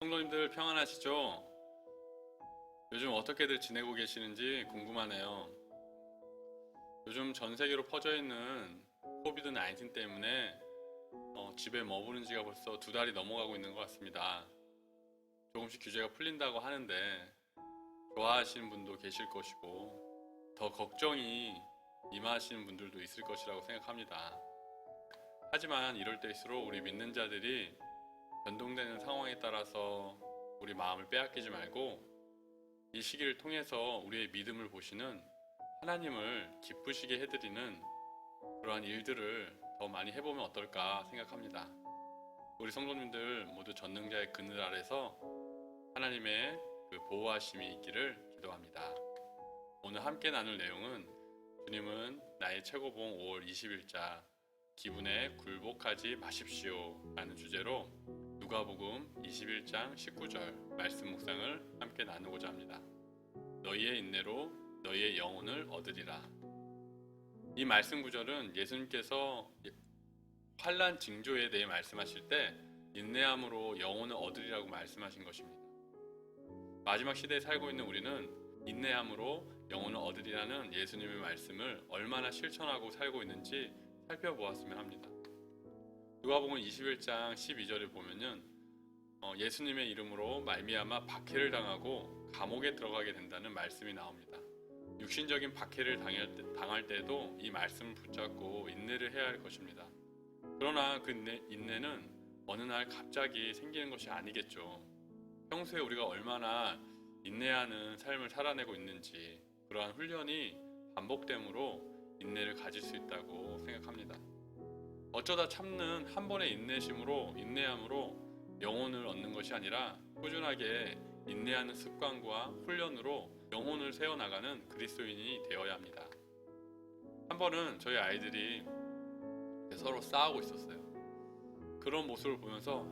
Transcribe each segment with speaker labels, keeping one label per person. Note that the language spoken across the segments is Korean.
Speaker 1: 성도님들 평안하시죠? 요즘 어떻게들 지내고 계시는지 궁금하네요. 요즘 전 세계로 퍼져 있는 코비드 19 때문에 집에 머무는 지가 벌써 2달이 넘어가고 있는 것 같습니다. 조금씩 규제가 풀린다고 하는데 좋아하시는 분도 계실 것이고 더 걱정이 임하시는 분들도 있을 것이라고 생각합니다. 하지만 이럴 때일수록 우리 믿는 자들이 변동되는 상황에 따라서 우리 마음을 빼앗기지 말고 이 시기를 통해서 우리의 믿음을 보시는 하나님을 기쁘시게 해드리는 그러한 일들을 더 많이 해보면 어떨까 생각합니다. 우리 성도님들 모두 전능자의 그늘 아래서 하나님의 그 보호하심이 있기를 기도합니다. 오늘 함께 나눌 내용은 주님은 나의 최고봉 5월 20일자 기분에 굴복하지 마십시오 라는 주제로 누가복음 21장 19절 말씀 묵상을 함께 나누고자 합니다. 너희의 인내로 너희의 영혼을 얻으리라. 이 말씀 구절은 예수님께서 환난 징조에 대해 말씀하실 때 인내함으로 영혼을 얻으리라고 말씀하신 것입니다. 마지막 시대에 살고 있는 우리는 인내함으로 영혼을 얻으리라는 예수님의 말씀을 얼마나 실천하고 살고 있는지 살펴보았으면 합니다. 누가복음 21장 12절에 보면은 예수님의 이름으로 말미암아 박해를 당하고 감옥에 들어가게 된다는 말씀이 나옵니다. 육신적인 박해를 당할 때도 이 말씀을 붙잡고 인내를 해야 할 것입니다. 그러나 그 인내는 어느 날 갑자기 생기는 것이 아니겠죠. 평소에 우리가 얼마나 인내하는 삶을 살아내고 있는지 그러한 훈련이 반복됨으로 인내를 가질 수 있다고 생각합니다. 어쩌다 참는 한 번의 인내함으로 영혼을 얻는 것이 아니라 꾸준하게 인내하는 습관과 훈련으로 영혼을 세워나가는 그리스도인이 되어야 합니다. 한 번은 저희 아이들이 서로 싸우고 있었어요. 그런 모습을 보면서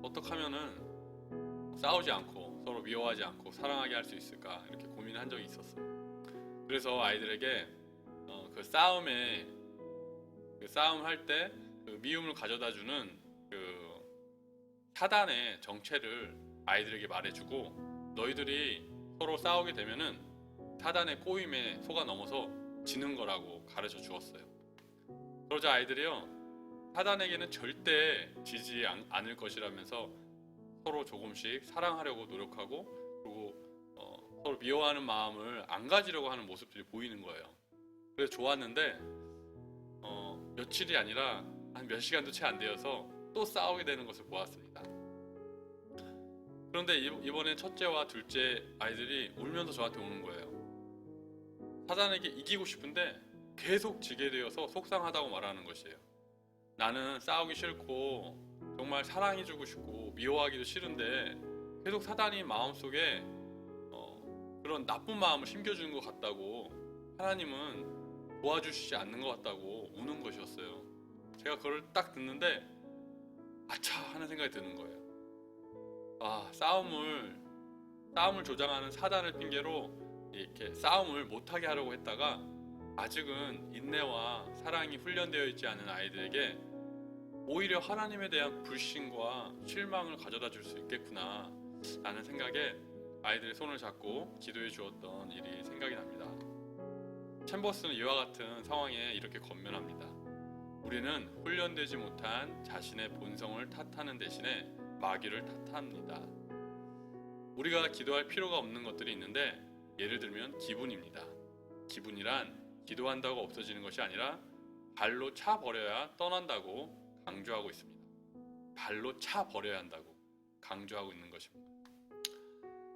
Speaker 1: 어떻게 하면은 싸우지 않고 서로 미워하지 않고 사랑하게 할 수 있을까 이렇게 고민을 한 적이 있었어요. 그래서 아이들에게 그 싸움할 때 그 미움을 가져다주는 그 사단의 정체를 아이들에게 말해주고 너희들이 서로 싸우게 되면은 사단의 꼬임에 속아 넘어서 지는 거라고 가르쳐 주었어요. 그러자 아이들이요 사단에게는 절대 지지 않을 것이라면서 서로 조금씩 사랑하려고 노력하고 그리고 서로 미워하는 마음을 안 가지려고 하는 모습들이 보이는 거예요. 그래서 좋았는데 며칠이 아니라 한 몇 시간도 채 안 되어서 또 싸우게 되는 것을 보았습니다. 그런데 이번에 첫째와 둘째 아이들이 울면서 저한테 오는 거예요. 사단에게 이기고 싶은데 계속 지게 되어서 속상하다고 말하는 것이에요. 나는 싸우기 싫고 정말 사랑해주고 싶고 미워하기도 싫은데 계속 사단이 마음속에 그런 나쁜 마음을 심겨주는 것 같다고 하나님은 도와주시지 않는 것 같다고 우는 것이었어요. 제가 그걸 딱 듣는데 아차 하는 생각이 드는 거예요. 싸움을 조장하는 사단을 핑계로 이렇게 싸움을 못하게 하려고 했다가 아직은 인내와 사랑이 훈련되어 있지 않은 아이들에게 오히려 하나님에 대한 불신과 실망을 가져다 줄 수 있겠구나 라는 생각에 아이들의 손을 잡고 기도해 주었던 일이 생각이 납니다. 챔버스는 이와 같은 상황에 이렇게 권면합니다. 우리는 훈련되지 못한 자신의 본성을 탓하는 대신에 마귀를 탓합니다. 우리가 기도할 필요가 없는 것들이 있는데 예를 들면 기분입니다. 기분이란 기도한다고 없어지는 것이 아니라 발로 차 버려야 떠난다고 강조하고 있습니다. 발로 차 버려야 한다고 강조하고 있는 것입니다.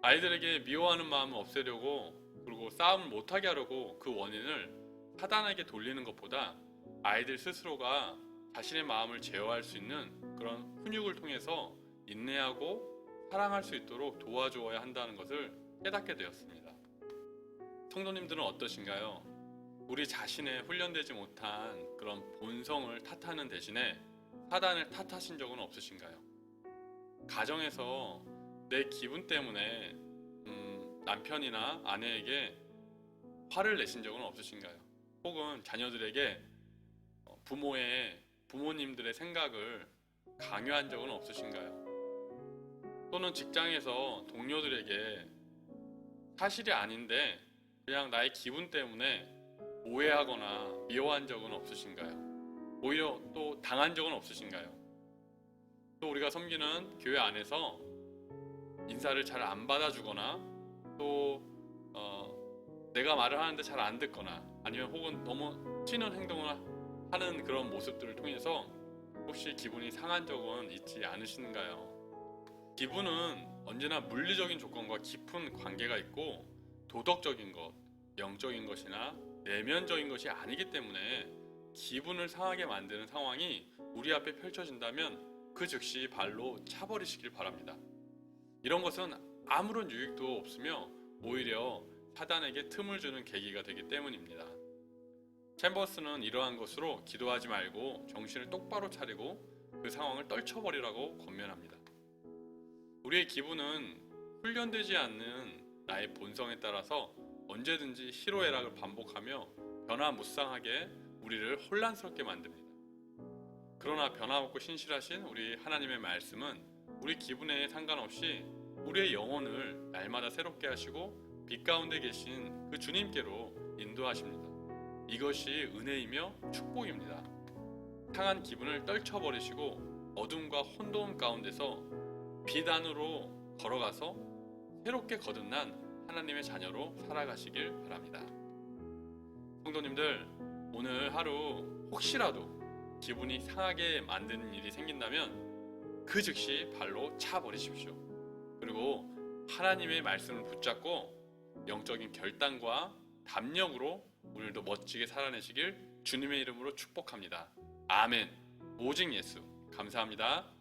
Speaker 1: 아이들에게 미워하는 마음을 없애려고 그리고 싸움을 못하게 하려고 그 원인을 사단에게 돌리는 것보다 아이들 스스로가 자신의 마음을 제어할 수 있는 그런 훈육을 통해서 인내하고 사랑할 수 있도록 도와주어야 한다는 것을 깨닫게 되었습니다. 성도님들은 어떠신가요? 우리 자신의 훈련되지 못한 그런 본성을 탓하는 대신에 사단을 탓하신 적은 없으신가요? 가정에서 내 기분 때문에 남편이나 아내에게 화를 내신 적은 없으신가요? 혹은 자녀들에게 부모님들의 생각을 강요한 적은 없으신가요? 또는 직장에서 동료들에게 사실이 아닌데 그냥 나의 기분 때문에 오해하거나 미워한 적은 없으신가요? 오히려 또 당한 적은 없으신가요? 또 우리가 섬기는 교회 안에서 인사를 잘 안 받아주거나 또 내가 말을 하는데 잘 안 듣거나 아니면 혹은 너무 튀는 행동을 하는 그런 모습들을 통해서 혹시 기분이 상한 적은 있지 않으신가요? 기분은 언제나 물리적인 조건과 깊은 관계가 있고 도덕적인 것, 영적인 것이나 내면적인 것이 아니기 때문에 기분을 상하게 만드는 상황이 우리 앞에 펼쳐진다면 그 즉시 발로 차버리시길 바랍니다. 이런 것은 아무런 유익도 없으며 오히려 사단에게 틈을 주는 계기가 되기 때문입니다. 챔버스는 이러한 것으로 기도하지 말고 정신을 똑바로 차리고 그 상황을 떨쳐버리라고 권면합니다. 우리의 기분은 훈련되지 않는 나의 본성에 따라서 언제든지 희로애락을 반복하며 변화무쌍하게 우리를 혼란스럽게 만듭니다. 그러나 변화없고 신실하신 우리 하나님의 말씀은 우리 기분에 상관없이 우리의 영혼을 날마다 새롭게 하시고 빛 가운데 계신 그 주님께로 인도하십니다. 이것이 은혜이며 축복입니다. 상한 기분을 떨쳐버리시고 어둠과 혼돈 가운데서 빛 안으로 걸어가서 새롭게 거듭난 하나님의 자녀로 살아가시길 바랍니다. 성도님들, 오늘 하루 혹시라도 기분이 상하게 만드는 일이 생긴다면 그 즉시 발로 차버리십시오. 그리고 하나님의 말씀을 붙잡고 영적인 결단과 담력으로 오늘도 멋지게 살아내시길 주님의 이름으로 축복합니다. 아멘. 오직 예수. 감사합니다.